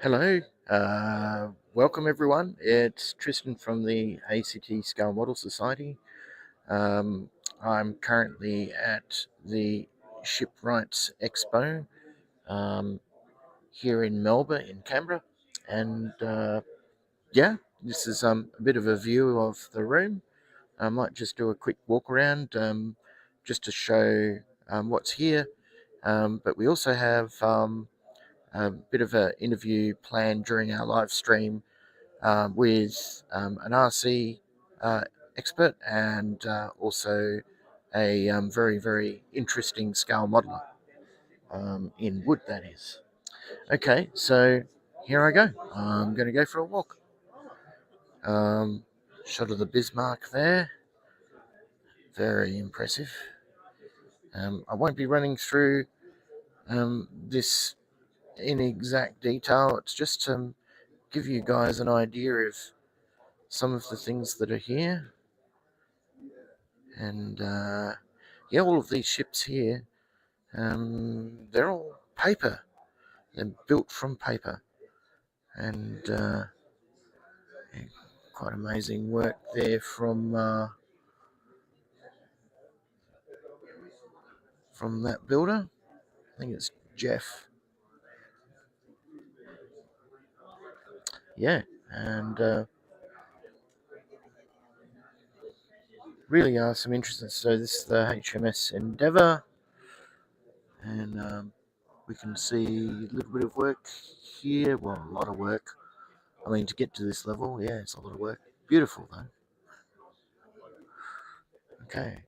Hello, welcome everyone. It's Tristan from the ACT Scale Model Society. I'm currently at the Shipwrights Expo here in Melba, in Canberra, and yeah, this is a bit of a view of the room. I might just do a quick walk around just to show what's here, but we also have a bit of an interview planned during our live stream with an RC expert and also a very interesting scale modeler in wood, that is. Okay, so here I go. I'm going to go for a walk. Shot of the Bismarck there. Very impressive. I won't be running through this in exact detail. It's just to give you guys an idea of some of the things that are here. And yeah, all of these ships here, they're all paper. They're built from paper. And yeah, quite amazing work there from that builder. I think it's Jeff. Yeah, and really are some interesting. So this is the HMS Endeavour, and we can see a little bit of work here. Well, a lot of work. I mean, to get to this level, yeah, it's a lot of work. Beautiful though. Okay.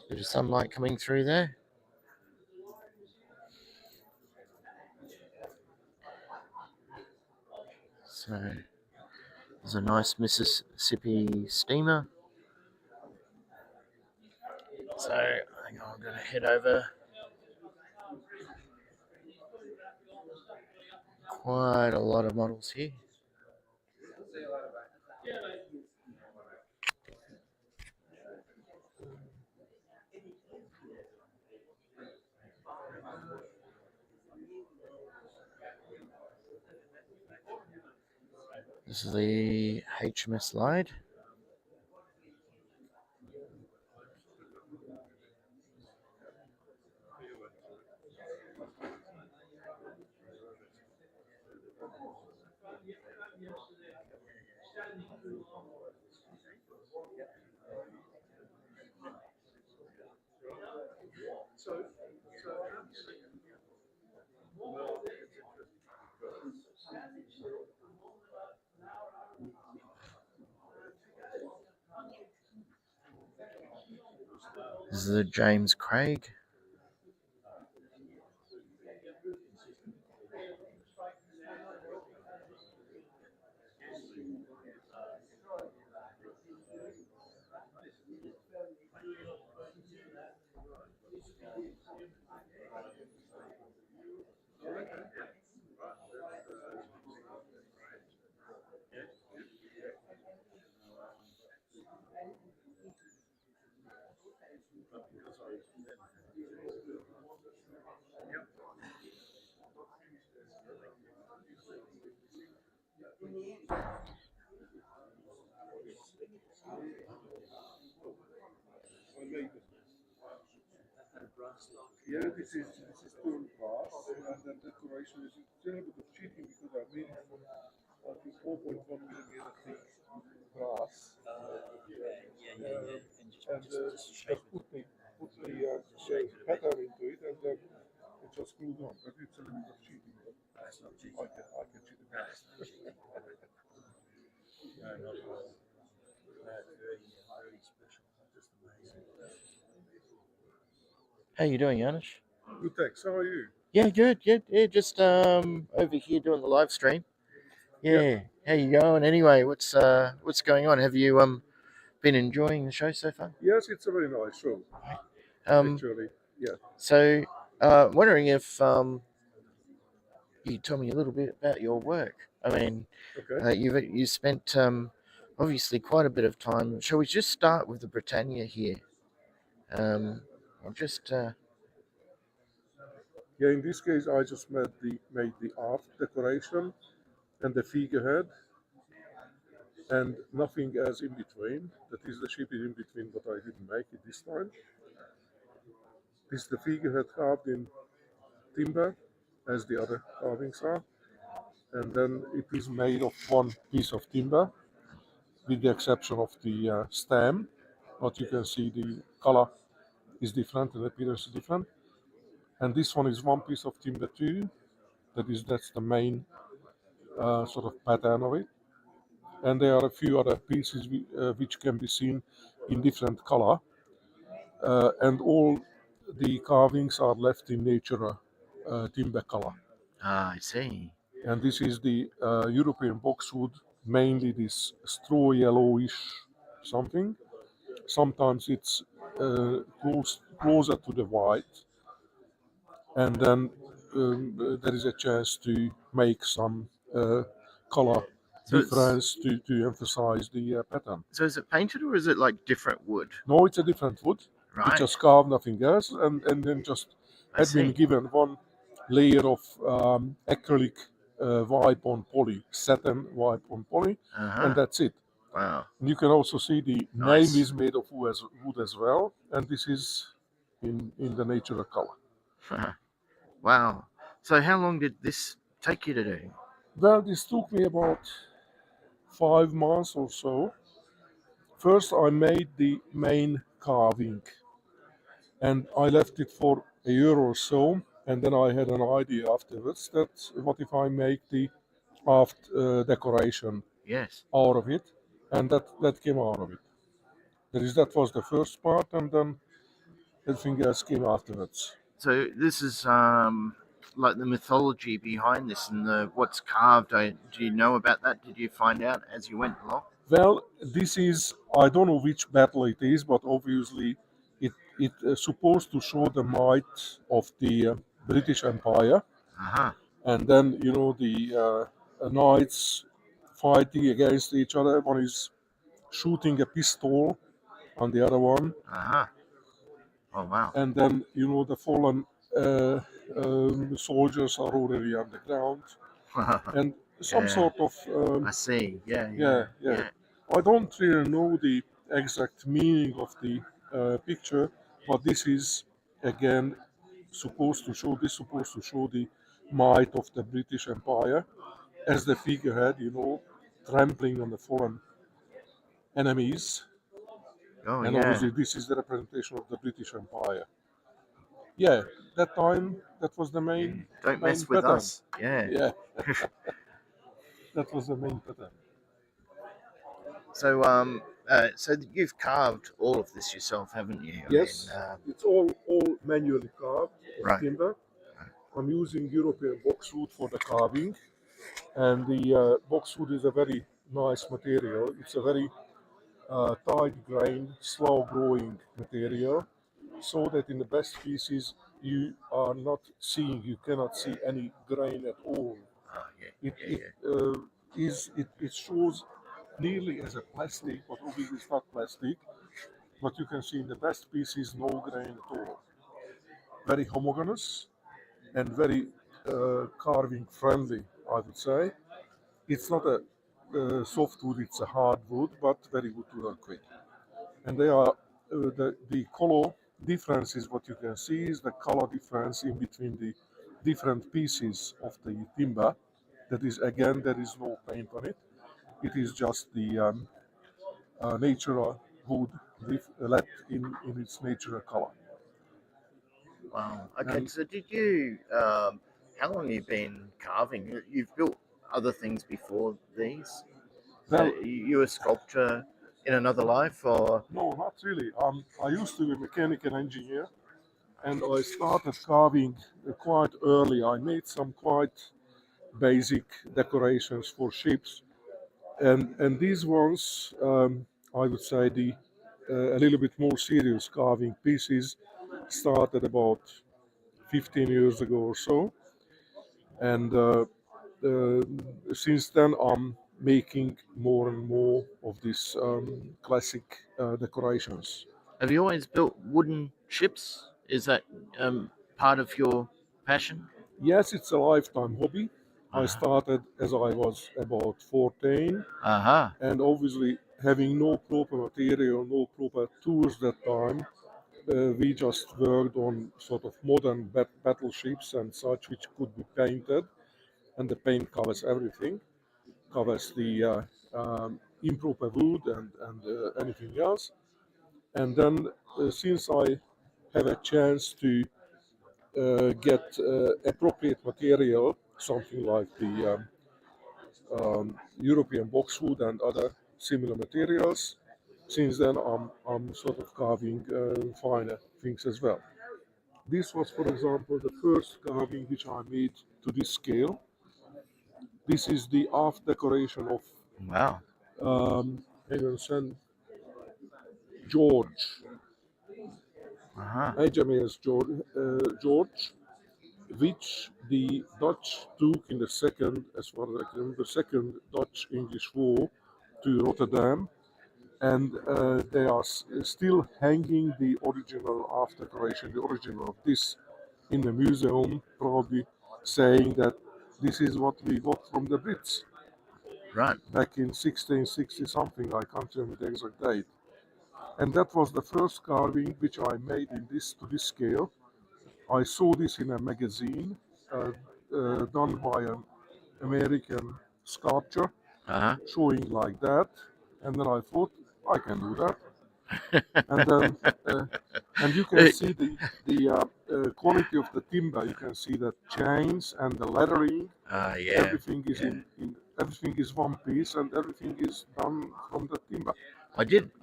Bit of sunlight coming through there. So there's a nice Mississippi steamer. So hang on, I'm going to head over. Quite a lot of models here. This is the HMS Light. This is the James Craig. Yeah, this is turned brass, and the decoration is still a bit of cheating because I made it from I think 4.1 millimeter thick brass, and just put the pattern into it, and then it just glued on. But it's a little bit of cheating. But I can cheat it. How you doing, Anish? Good, thanks. How are you? Yeah, good. Yeah, just over here doing the live stream. Yeah. How you going? Anyway, what's going on? Have you been enjoying the show so far? Yes, it's a very nice show. Actually, yeah. So wondering if you tell me a little bit about your work. I mean, Okay. you spent obviously quite a bit of time. Shall we just start with the Britannia here? I'll just Yeah, in this case, I just made the aft decoration and the figurehead, and nothing else in between. That is, the ship is in between, but I didn't make it this time. This is the figurehead carved in timber, as the other carvings are, and then it is made of one piece of timber, with the exception of the stem. But you can see the color is different and the appearance is different. And this one is one piece of timber too. That's the main sort of pattern of it. And there are a few other pieces which can be seen in different color, and all the carvings are left in natural timber color. I see. And this is the European boxwood, mainly this straw yellowish something. Sometimes it's closer to the white, and then there is a chance to make some color So difference to emphasize the pattern. so is it painted or is it like different wood? No, it's a different wood. It's Right. just carved, nothing else, and then just I had been see. given one layer of acrylic wipe on poly, satin wipe on poly, and that's it. Wow. And you can also see the Nice. name is made of wood as well, and this is in the natural color. Wow. So how long did this take you to do? Well, this took me about 5 months or so. First, I made the main carving, and I left it for a year or so, and then I had an idea afterwards that what if I make the aft decoration Yes. out of it, and that came out of it. That was the first part, and then everything else came afterwards. So this is like the mythology behind this and the what's carved. Do you know about that? Did you find out as you went along? Well, this is, I don't know which battle it is, but obviously it supposed to show the might of the British Empire, Uh-huh. and then the knights fighting against each other. One is shooting a pistol on the other one, Uh-huh. Oh wow. and then the fallen soldiers are already on the ground, and some Yeah. sort of I see. Yeah, yeah, yeah, yeah. yeah. I don't really know the exact meaning of the picture, but this is again supposed to show the might of the British Empire as the figurehead, trampling on the fallen enemies, Oh and yeah. obviously this is the representation of the British Empire. Yeah, that time that was the Yeah. main Don't main mess with pattern. us. Yeah. Yeah, that was the main pattern. So so you've carved all of this yourself, haven't you? I mean, Yes, it's all manually carved of right. timber. I'm using European boxwood for the carving, and the boxwood is a very nice material. It's a very tight grain, slow growing material, so that in the best pieces you cannot see any grain at all. Oh yeah, It yeah, it yeah. it shows nearly as a plastic, but obviously it's not plastic. But you can see in the best pieces no grain at all. Very homogeneous and very carving friendly, I would say. It's not a soft wood, it's a hard wood, but very good to work with. And they are the color difference is what you can see is the color difference in between the different pieces of the timber. That is, again, there is no paint on it. It is just the natural wood left in its natural color. Wow. Okay. And So did you? How long have you been carving? You've built other things before these. So well, you a sculptor in another life, or? no, not really. I used to be a mechanical engineer, and I started carving quite early. I made some quite basic decorations for ships, and these ones, I would say, the a little bit more serious carving pieces started about 15 years ago or so, and since then I'm making more and more of these classic decorations. Have you always built wooden ships? Is that part of your passion? Yes, it's a lifetime hobby. I Uh-huh. started as I was about 14, Uh-huh. and obviously having no proper material, no proper tools that time, we just worked on sort of modern battleships and such, which could be painted, and the paint covers everything, covers the improper wood and anything else. And then since I have a chance to get appropriate material, something like the European boxwood and other similar materials, since then I'm sort of carving finer things as well. This was, for example, the first carving which I made to this scale. This is the aft decoration of Wow. hang on, St. George, Uh-huh. HMAS George, which the Dutch took in the second, as far as I can remember, the second Dutch-English war to Rotterdam, and they are still hanging the original aft decoration, the original of this, in the museum, probably saying that this is what we got from the Brits Right. back in 1660 something. I can't remember the exact date. And that was the first carving which I made in this to this scale. I saw this in a magazine done by an American sculptor Uh-huh. showing like that, and then I thought I can do that. And then and you can see the quality of the timber. You can see the chains and the lettering. Yeah. Everything is in everything is one piece, and everything is done from the timber.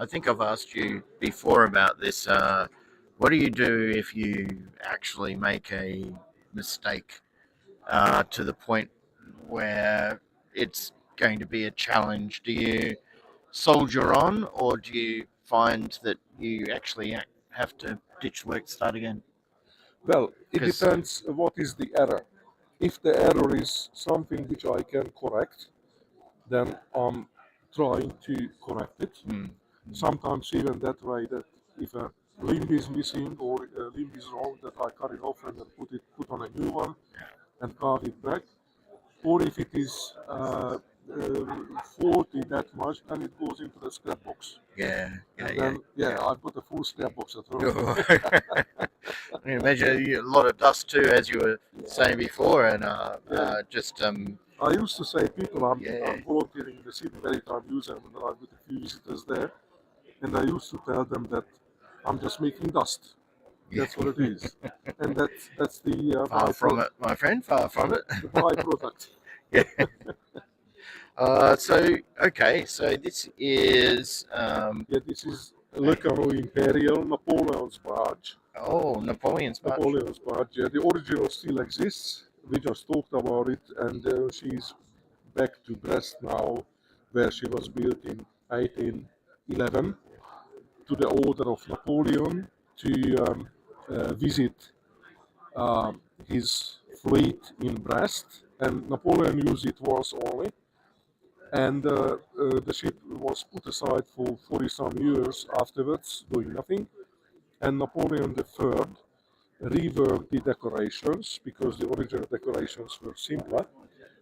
I think I've asked you before about this. What do you do if you actually make a mistake to the point where it's going to be a challenge? Do you soldier on, or do you find that you actually have to ditch work, start again? Well, it 'Cause depends what is the error. If the error is something which I can correct, then I'm trying to correct it. mm, Sometimes even that way that if a limb is missing or a limb is wrong, that I cut it off and then put on a new one and carve it back. Or if it is faulty that much, then it goes into the scrap box. yeah, And yeah, then, yeah, I've got a full scrap box at home. I can imagine a lot of dust too, as you were saying before, and just I used to say, people, I'm yeah, volunteering in the Sydney Maritime Museum, and I've got a few visitors there, and I used to tell them that I'm just making dust. That's what it is, and that's the far from it, my friend, far from it. the byproduct. Yeah. So okay, so this is Yeah, this is Le Canot Imperial, Napoleon's barge. Napoleon's barge. Napoleon's barge. Yeah, the original still exists. We just talked about it, and she's back to Brest now, where she was built in 1811 to the order of Napoleon to visit his fleet in Brest, and Napoleon used it once only. And the ship was put aside for 40 some years afterwards, doing nothing. And Napoleon III reworked the decorations because the original decorations were simpler.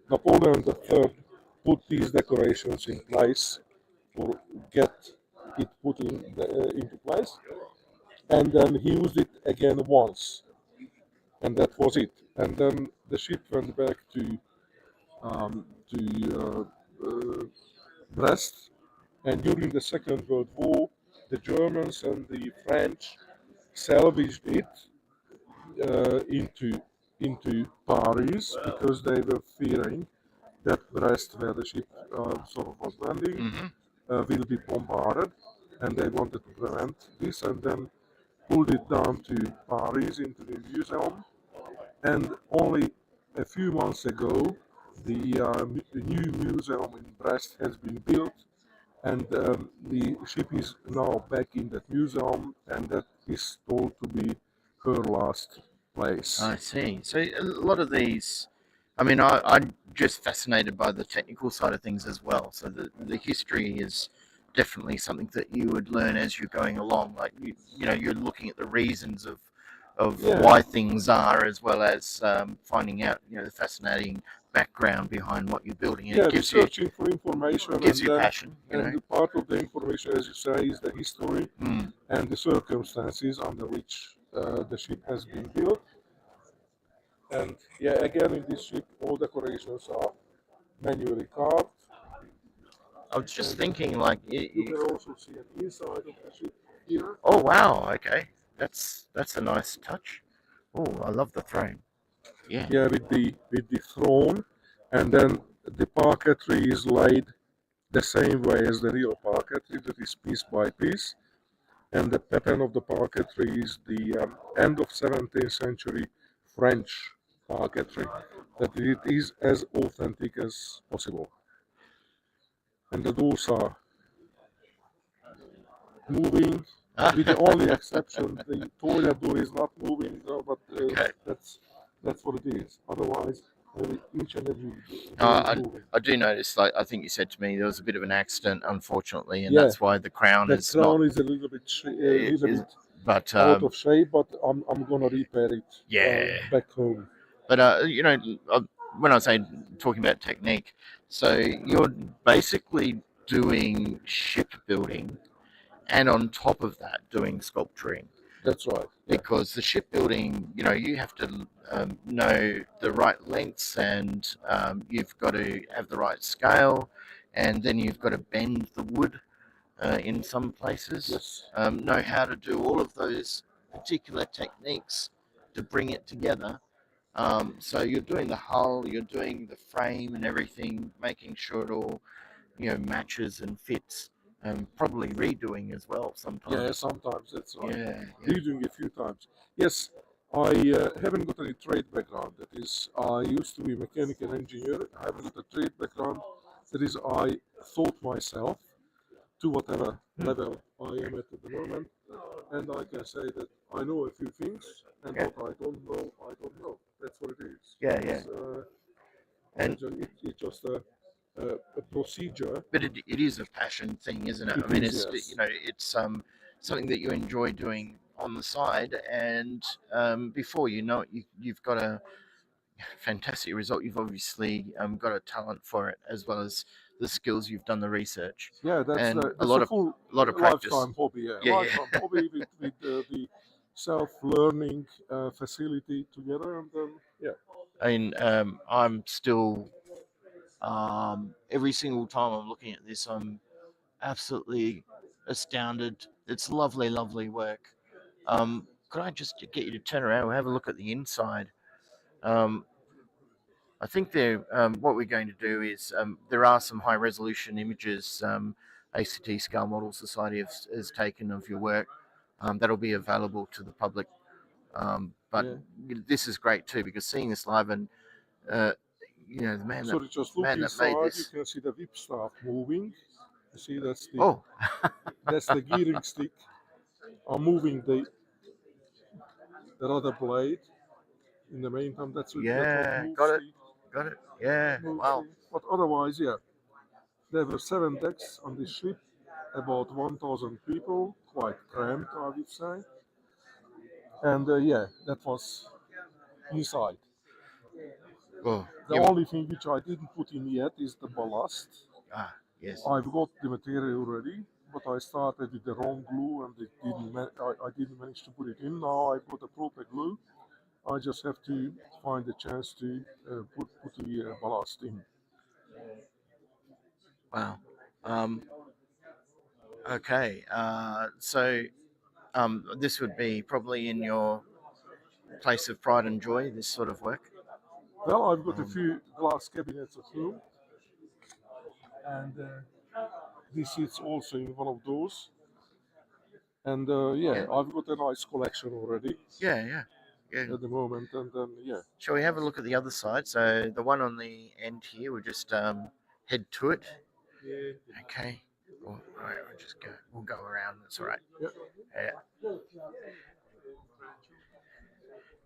Napoleon III put these decorations in place or get it put into place, and then he used it again once, and that was it. And then the ship went back to Brest, and during the Second World War, the Germans and the French salvaged it into Paris because they were fearing that Brest, where the ship sort of was landing, will be bombarded, and they wanted to prevent this, and then pulled it down to Paris into the museum. And only a few months ago, the new museum in Brest has been built, and the ship is now back in that museum, and that is thought to be her last place. I see. So a lot of these I mean, I'm just fascinated by the technical side of things as well. So the history is definitely something that you would learn as you're going along. Like you know, you're looking at the reasons of Yeah, why things are, as well as finding out, you know, the fascinating background behind what you're building. And yeah, it researching for information, gives and you then passion, you and know. the part of the information, as you say, is the history Mm. and the circumstances under which the ship has been built. And yeah, again, in this ship, all decorations are manually carved. I was just And thinking, like, you can also see an inside of the ship here. oh wow, okay, that's a nice touch. Oh, I love the throne. Yeah. Yeah, with the throne, and then the parquetry is laid the same way as the real parquetry, that is piece by piece. And the pattern of the parquetry is the end of 17th century French parquetry, that it is as authentic as possible. And the doors are moving, with the only exception the toilet door is not moving, but Okay. that's what it is. Otherwise, each and every door is Uh, moving. I do notice, like I think you said to me, there was a bit of an accident, unfortunately, and Yeah, that's why the crown that is not. crown is a little bit Is but out of shape, but I'm gonna repair it yeah. back home. But you know, when I say talking about technique, so you're basically doing shipbuilding, and on top of that, doing sculpturing. That's right. Yeah. Because the shipbuilding, you know, you have to know the right lengths, and you've got to have the right scale, and then you've got to bend the wood in some places, Yes. know how to do all of those particular techniques to bring it together. So you're doing the hull, you're doing the frame and everything, making sure it all, you know, matches and fits, and probably redoing as well Yeah, sometimes. sometimes that's right. Yeah, yeah. Redoing a few times. Yes, I haven't got any trade background. That is, I used to be a mechanical engineer. I haven't got a trade background. That is, I taught myself to whatever level I am at the moment, and I can say that I know a few things, and Yeah. what I don't know, I don't know. That's what it is. Yeah, yeah. And It's just a procedure. but it is a passion thing, isn't it? I It mean, is, it's, you yes. know, it's something that you enjoy doing on the side, and before you know it, you've got a fantastic result. You've obviously got a talent for it, as well as the skills. You've done the research, Yeah, and that's a full a lot of practice. lifetime hobby. Yeah, Yeah, yeah. lifetime hobby with the self-learning facility together, and then yeah, I mean, I'm still every single time I'm looking at this, I'm absolutely astounded. It's lovely, lovely work. Could I just get you to turn around and have a look at the inside? Um, I think what we're going to do is there are some high resolution images ACT Scale Model Society has taken of your work. That'll be available to the public. But yeah. this is great too, because seeing this live, and uh, you know, Sorry, just the look man that made inside. You this. can see the whip staff moving. You see, Oh, that's the gearing stick. I'm moving the rudder blade. In the meantime, that's what yeah, got it, got it. Yeah, moves wow. the. But otherwise, yeah, there were 7 decks on this ship, about 1,000 people, quite cramped, I would say. And yeah, that was inside. Oh, The only thing which I didn't put in yet is the ballast. ah, yes. I've got the material ready, but I started with the wrong glue and I didn't manage to put it in. Now I've got a proper glue. I just have to find a chance to put the ballast in. Wow. Um, okay. So this would be probably in your place of pride and joy, this sort of work. Well, I've got a Um, few glass cabinets at home, and this is also in one of those. And yeah, yeah. I've got a nice collection already Yeah, yeah, yeah. at the moment. And then yeah, Shall we have a look at the other side? So the one on the end here, we'll just head to it. Okay. All right, we'll just go. We'll go around. That's all right. yeah. Yeah.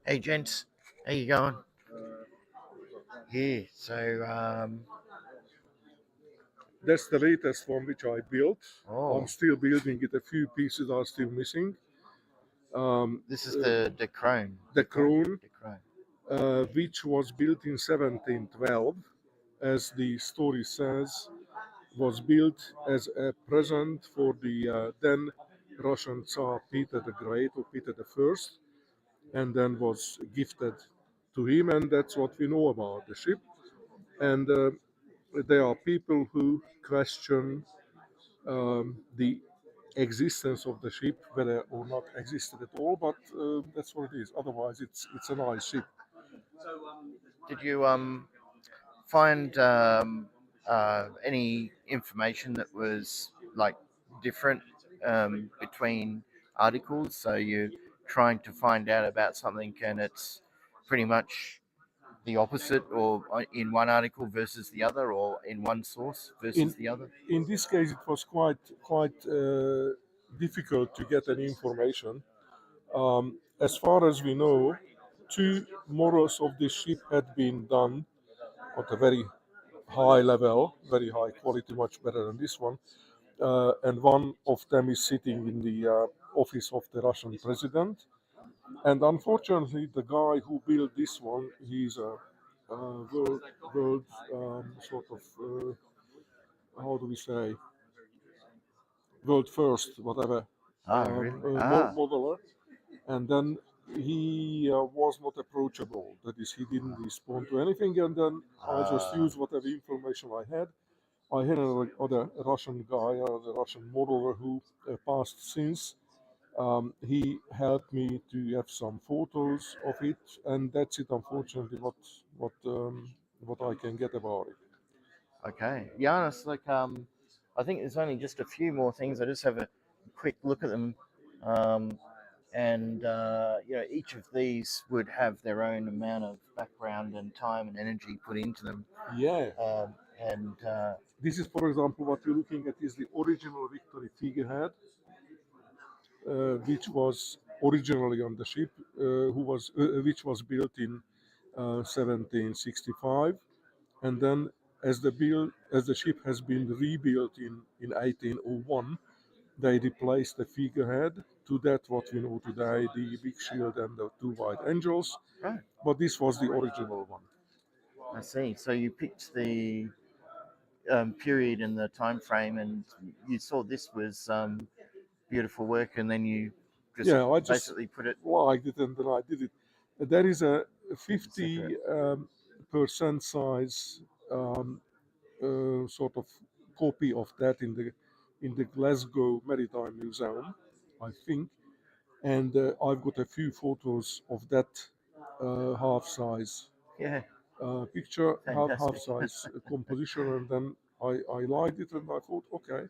Hey, gents. How you going? Yeah. So That's the latest one which I built. I'm oh, still building it. A few pieces are still missing. Um, this is uh, the crone. the crown, The crone. which was built in 1712, as the story says, was built as a present for the then Russian Tsar Peter the Great, or Peter the First, and then was gifted to him, and that's what we know about the ship. And there are people who question the existence of the ship, whether or not existed at all, but that's what it is. Otherwise, it's a nice ship. Did you find any information that was like different between articles? So you're trying to find out about something and it's pretty much the opposite, or in one article versus the other, or in one source In versus the other? in this case, it was quite difficult to get any information. As far as we know, two models of this ship had been done at a very high level, very high quality, much better than this one. And one of them is sitting in the office of the Russian president. And unfortunately, the guy who built this one, he's a world sort of, how do we say, world first, whatever, Really? Ah, modeler. And then he was not approachable. That is, he didn't respond to anything. And then I just ah, used whatever information I had. I had another Russian guy, the Russian modeler who passed since. He helped me to have some photos of it, and that's it. Unfortunately, what I can get about it. okay. Yeah, it's like I think there's only just a few more things. I just have a quick look at them. Um, and each of these would have their own amount of background and time and energy put into them. Yeah, Um, and this is, for example, what you're looking at is the original Victory figurehead, which was originally on the ship, which was built in 1765, and then as the ship has been rebuilt in 1801, they replaced the figurehead to that what we know today, the big shield and the two white angels. right, But this was the original one. I see. So you picked the period and the time frame, and you saw this was beautiful work, and then you just Yeah, I just basically put it liked it and then I did it. There is a separate. 50 percent size sort of copy of that in the Glasgow Maritime Museum, I think. And I've got a few photos of that half size Yeah, picture, half fantastic. size composition, and then I liked it, and I thought, okay,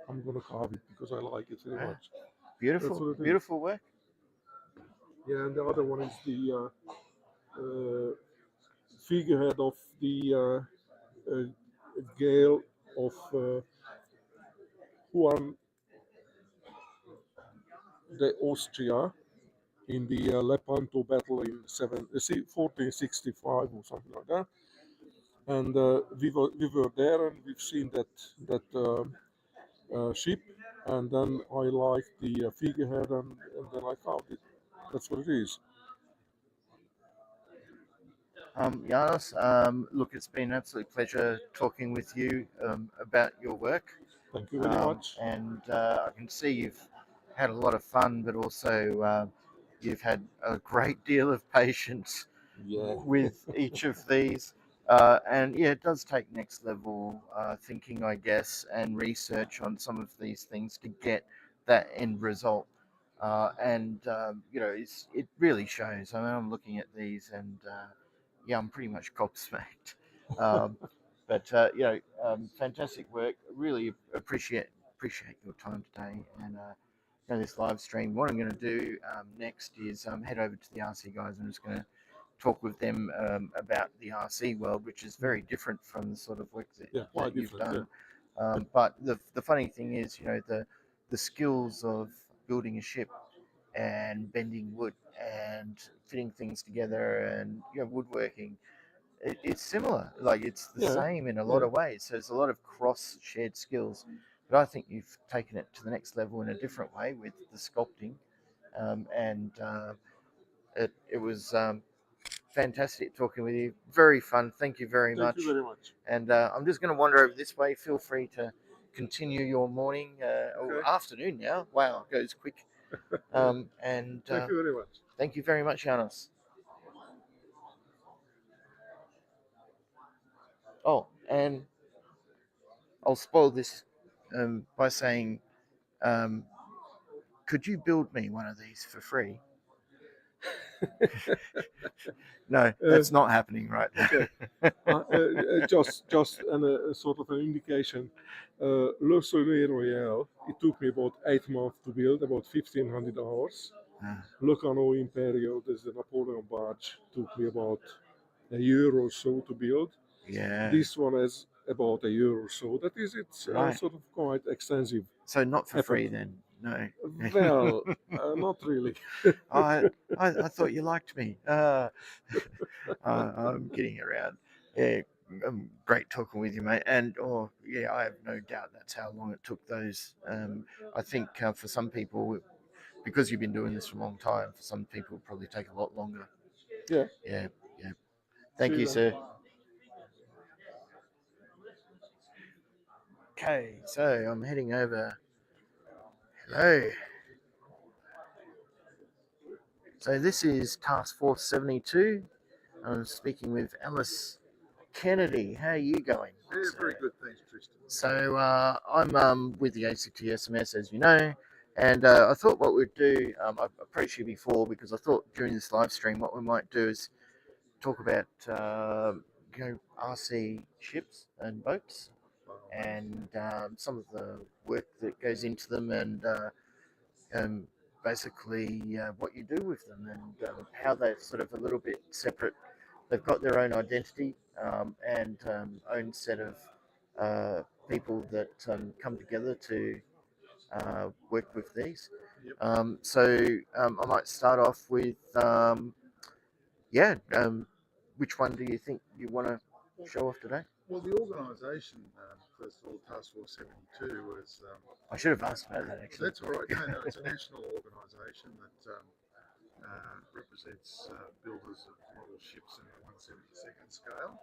I'm gonna carve it because I like it very Yeah, much. That's beautiful, what it is. beautiful work. Yeah, and the other one is the figurehead of the Gale of Juan de Austria in the Lepanto battle in 1465 or something like that. And we were there, and we've seen that ship, and then I liked the figurehead, and then I carved it. That's what it is. Janos, look, it's been an absolute pleasure talking with you about your work. Thank you very much. And I can see you've had a lot of fun, but also you've had a great deal of patience Yeah. with each of these. And yeah, it does take next level thinking, I guess, and research on some of these things to get that end result. And it really shows. I mean, I'm looking at these, and yeah, I'm pretty much gobsmacked. Um, but fantastic work. Really appreciate your time today, and this live stream. What I'm going to do next is head over to the RC guys. I'm just going to talk with them about the RC world, which is very different from the sort of work Yeah, that quite you've different. Yeah. done. But the funny thing is, the skills of building a ship and bending wood and fitting things together and woodworking, it's similar. Like it's the Yeah, same in a lot yeah. of ways. So there's a lot of cross shared skills, but I think you've taken it to the next level in a different way with the sculpting, and it was fantastic talking with you. Very fun. Thank you very Thank much. you very much. And I'm just going to wander over this way. Feel free to continue your morning or Okay. afternoon now. Wow, it goes quick. And Thank you very much. thank you very much, Janos. Oh, and I'll spoil this by saying, um, could you build me one of these for free? No, that's not happening, right? Okay. Just a sort of an indication. Le Soleil Royal, it took me about 8 months to build, about 1,500 hours. Le Canot Imperio, there's the Napoleon barge, took me about a year or so to build. Yeah. This one is about a year or so. That is, it's Right. sort of quite extensive. So not for effort. free then? No. Well, not really. I thought you liked me. I'm kidding around. Yeah, great talking with you, mate. And yeah, I have no doubt that's how long it took those. I think for some people, because you've been doing this for a long time, for some people, it'll probably take a lot longer. Yeah. Yeah. Thank See you, then. sir. Okay, so I'm heading over. Hello. So this is Task Force 72. I'm speaking with Alice Kennedy. How are you going? Yeah, very good, thanks, Tristan. So I'm with the ACT SMS, as you know, and I thought what we'd do, I approached you before because I thought during this live stream what we might do is talk about RC ships and boats and some of the work that goes into them and basically what you do with them and how they're sort of a little bit separate. They've got their own identity and own set of people that come together to work with these. Yep. So I might start off with, which one do you think you want to show off today? Well, the organisation, first of all, Task Force 72 was. I should have asked about that actually. That's all right. No, it's a national organisation that represents builders of model ships in the 1/72nd scale.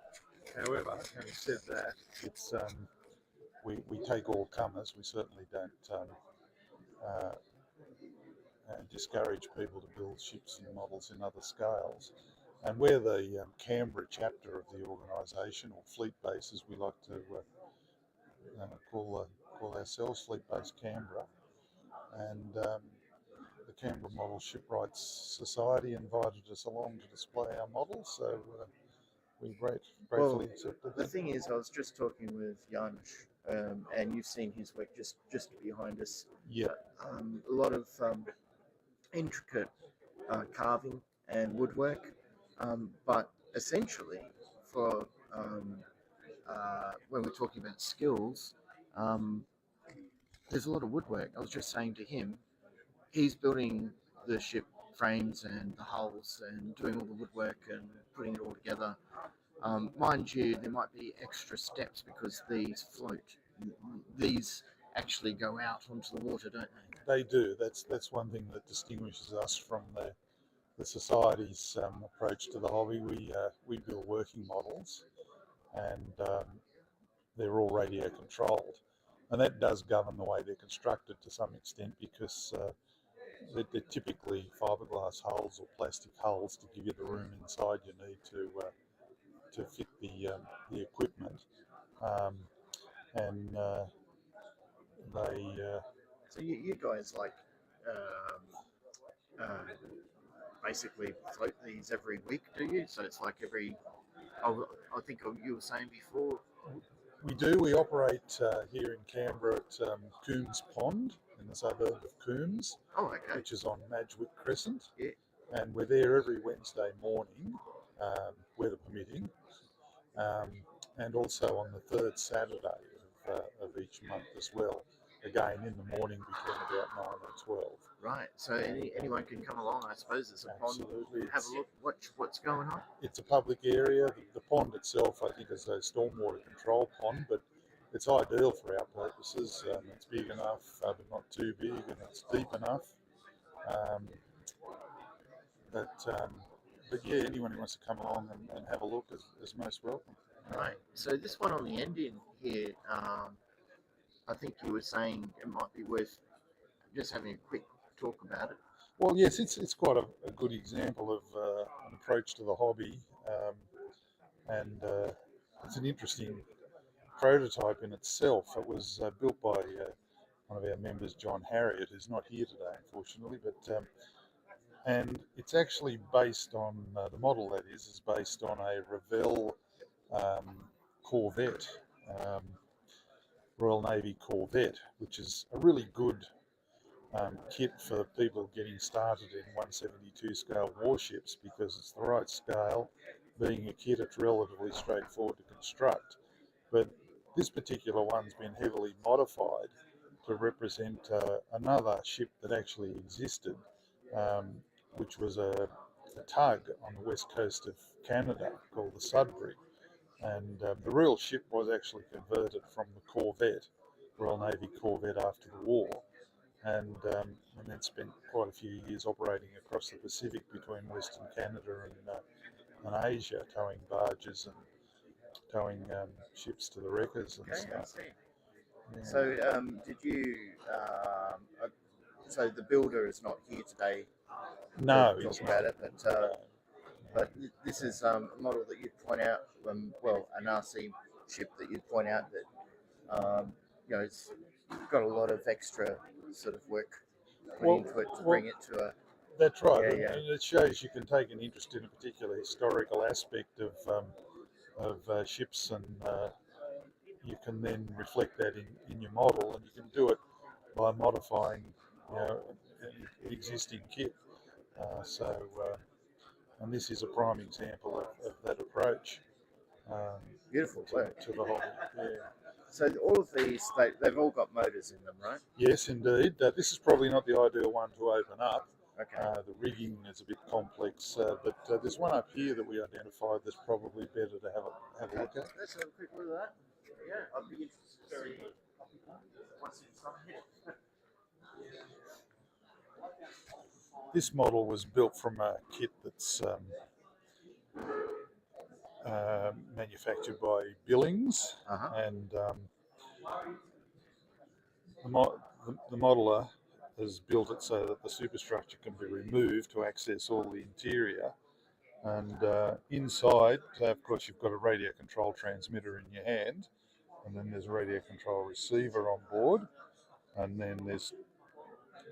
However, having said that, it's we take all comers. We certainly don't discourage people to build ships and models in other scales. And we're the Canberra chapter of the organisation, or fleet base, as we like to call ourselves, Fleet Base Canberra. And the Canberra Model Shipwrights Society invited us along to display our models, so we gratefully accepted The that. thing is, I was just talking with Janusz, and you've seen his work just behind us. Yeah. A lot of intricate carving and woodwork, but essentially for when we're talking about skills, there's a lot of woodwork. I was just saying to him, he's building the ship frames and the hulls and doing all the woodwork and putting it all together. Mind you, there might be extra steps because these float. These actually go out onto the water, don't they? They do. That's one thing that distinguishes us from the society's approach to the hobby. We build working models, and they're all radio controlled, and that does govern the way they're constructed to some extent because they're typically fiberglass hulls or plastic hulls to give you the room inside you need to fit the equipment, and they. So you guys like basically float these every week, do you? So it's like every. I think you were saying before. We do. We operate here in Canberra at Coombs Pond in the suburb of Coombs, which is on Madgewick Crescent. Yeah. And we're there every Wednesday morning, weather permitting, and also on the third Saturday of each month as well. Again, in the morning between about 9 and 12. Right. So anyone can come along. I suppose it's a pond. Absolutely. Have a look. What's going on. It's a public area. The pond itself, I think, is a stormwater control pond, but it's ideal for our purposes. It's big enough, but not too big, and it's deep enough. Um, but yeah, anyone who wants to come along and have a look is most welcome. Right. So this one on the end in here, I think you were saying it might be worth just having a quick talk about it. Well, yes, it's quite a good example of an approach to the hobby, and it's an interesting prototype in itself. It was built by one of our members, John Harriott, who's not here today, unfortunately, but and it's actually based on the model that is based on a Revell Corvette, um, Royal Navy Corvette, which is a really good kit for people getting started in 172 scale warships because it's the right scale. Being a kit, it's relatively straightforward to construct, but this particular one's been heavily modified to represent another ship that actually existed, um, which was a tug on the west coast of Canada called the Sudbury. And the real ship was actually converted from the Corvette, Royal Navy Corvette, after the war, and then spent quite a few years operating across the Pacific between Western Canada and Asia, towing barges and towing ships to the wreckers and Okay, I stuff. see. Yeah. So did you? So the builder is not here today No, to it's talk about not. it, but this is a model that you'd point out. Well, an RC ship that you'd point out that it's got a lot of extra sort of work put into it to bring it to a. That's right, Yeah, and, yeah. and it shows you can take an interest in a particular historical aspect of ships, and you can then reflect that in your model, and you can do it by modifying, an existing kit. And this is a prime example of that approach. Um, Beautiful work. to the hobby. Yeah. So all of these, they've all got motors in them, right? Yes, indeed. This is probably not the ideal one to open up. Okay. The rigging is a bit complex, but there's one up here that we identified that's probably better to have a look at. Let's have a quick look at that. Yeah, I'd be interested to see what's inside. This model was built from a kit that's manufactured by Billings, and the modeler has built it so that the superstructure can be removed to access all the interior. And inside, of course, you've got a radio control transmitter in your hand, and then there's a radio control receiver on board, and then there's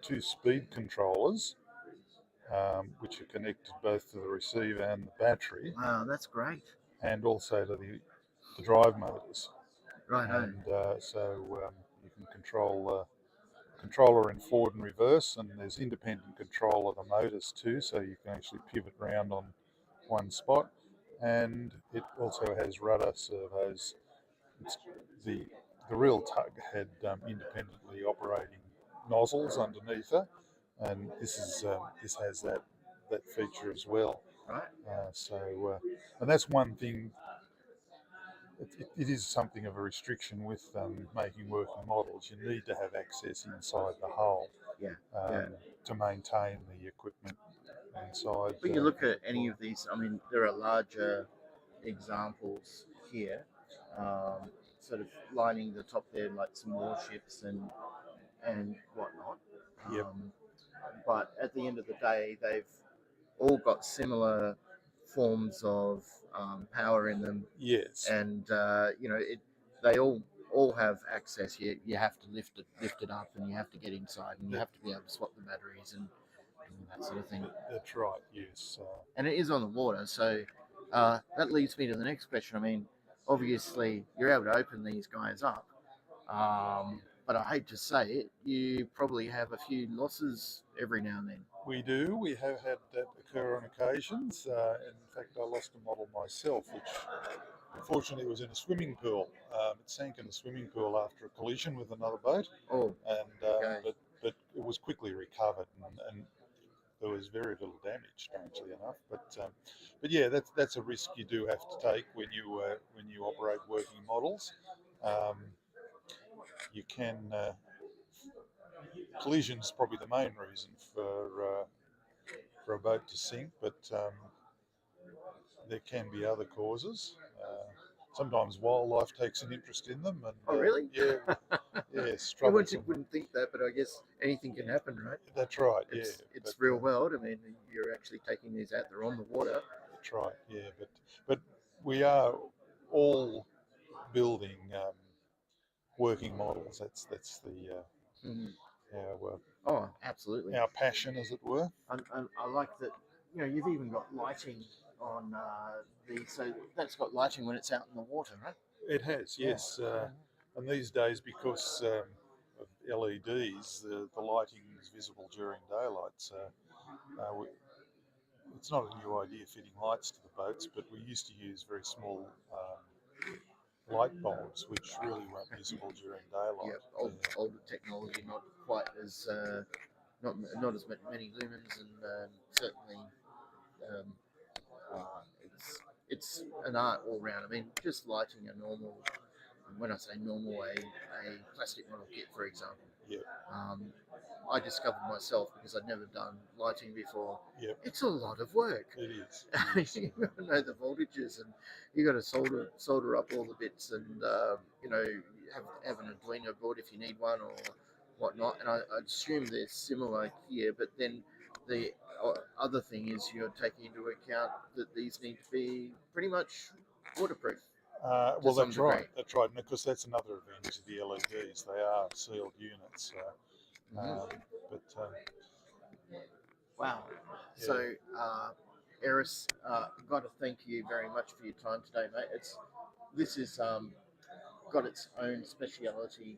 two speed controllers, which are connected both to the receiver and the battery. Wow, that's great. And also to the drive motors. Right. And so you can control controller in forward and reverse, and there's independent control of the motors too, so you can actually pivot around on one spot. And it also has rudder servos. The real tug had independently operating nozzles underneath her, and this has that feature as well. Right. And that's one thing. It is something of a restriction with making working models. You need to have access inside the hull to maintain the equipment inside. But you look at any of these, I mean, there are larger examples here, sort of lining the top there, like some warships and whatnot. Yep. But at the end of the day, they've all got similar forms of power in them. Yes. And they all have access. You have to lift it up, and you have to get inside, and you have to be able to swap the batteries and that sort of thing. That's right. Yes. And it is on the water, so that leads me to the next question. I mean, obviously you're able to open these guys up, but I hate to say it, you probably have a few losses every now and then. We do. We have had that occur on occasions. In fact, I lost a model myself, which unfortunately was in a swimming pool. It sank in a swimming pool after a collision with another boat. Oh, and okay. but it was quickly recovered, and there was very little damage, strangely enough. But yeah, that's a risk you do have to take when you operate working models. You can collision's probably the main reason for a boat to sink, but there can be other causes. Sometimes wildlife takes an interest in them, and Oh, really? yeah, yes, You troublesome. wouldn't think that, but I guess anything can happen, right? That's right. It's real world. I mean, you're actually taking these out there on the water. That's right. Yeah, but we are all building working models. That's the Absolutely. our passion, as it were. I like that. You know, you've even got lighting on so that's got lighting when it's out in the water, right? It has, yes. And these days, because of LEDs, the lighting is visible during daylight. So it's not a new idea fitting lights to the boats, but we used to use very small light bulbs, which really weren't visible during daylight. Yeah, older technology, not quite as not as many lumens, and certainly um, it's an art all round. I mean, just lighting a normal, when I say normal, a plastic model kit, for example. Yeah. I discovered myself because I'd never done lighting before. Yep. It's a lot of work. It is. You got to know the voltages, and you got to solder up all the bits, and you know, have an Arduino board if you need one or whatnot. And I assume they're similar here, but then the other thing is you're taking into account that these need to be pretty much waterproof. Well, that's right. That's right. And of course, that's another advantage of the LEDs. They are sealed units. Wow. Yeah. So, Eris, got to thank you very much for your time today, mate. This is got its own speciality,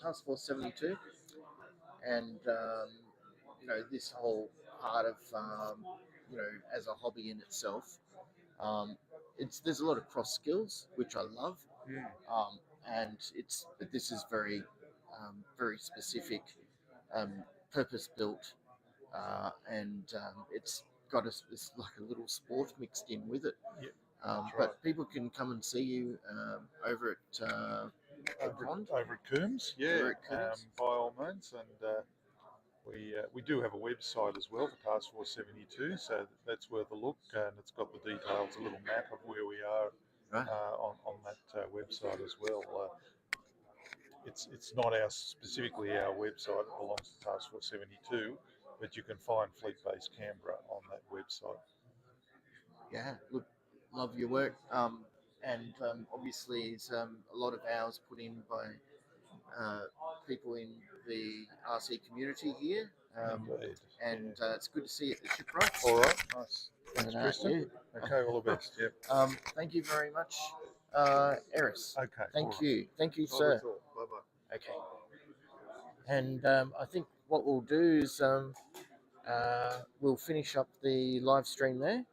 Task Force 72, and you know, this whole part of you know, as a hobby in itself. There's a lot of cross skills which I love, and but this is very specific, purpose built, and it's got it's like a little sport mixed in with it. Yeah, but people can come and see you over at over at Coombs, Over at Coombs. by all means, and we do have a website as well for Task Force 72, so that's worth a look, and it's got the details, a little map of where we are on that website as well. It's not specifically our website; it belongs to Task Force 72, but you can find Fleet Base Canberra on that website. Yeah, look, love your work, and obviously it's a lot of hours put in by people in the RC community here, Indeed. and it's good to see you at the Shipwrights. All right, nice. Thanks, And, Tristan. Okay, all the best. Yep. Thank you very much, Eris. Okay. Thank you, sir. Bye bye. Okay. And I think what we'll do is we'll finish up the live stream there,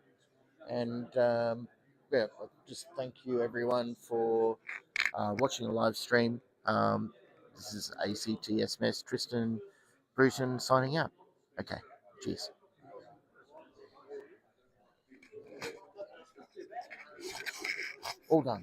and yeah, I'll just thank you everyone for watching the live stream. This is ACTSMS Tristan Bruton signing out. Okay, cheers. All done.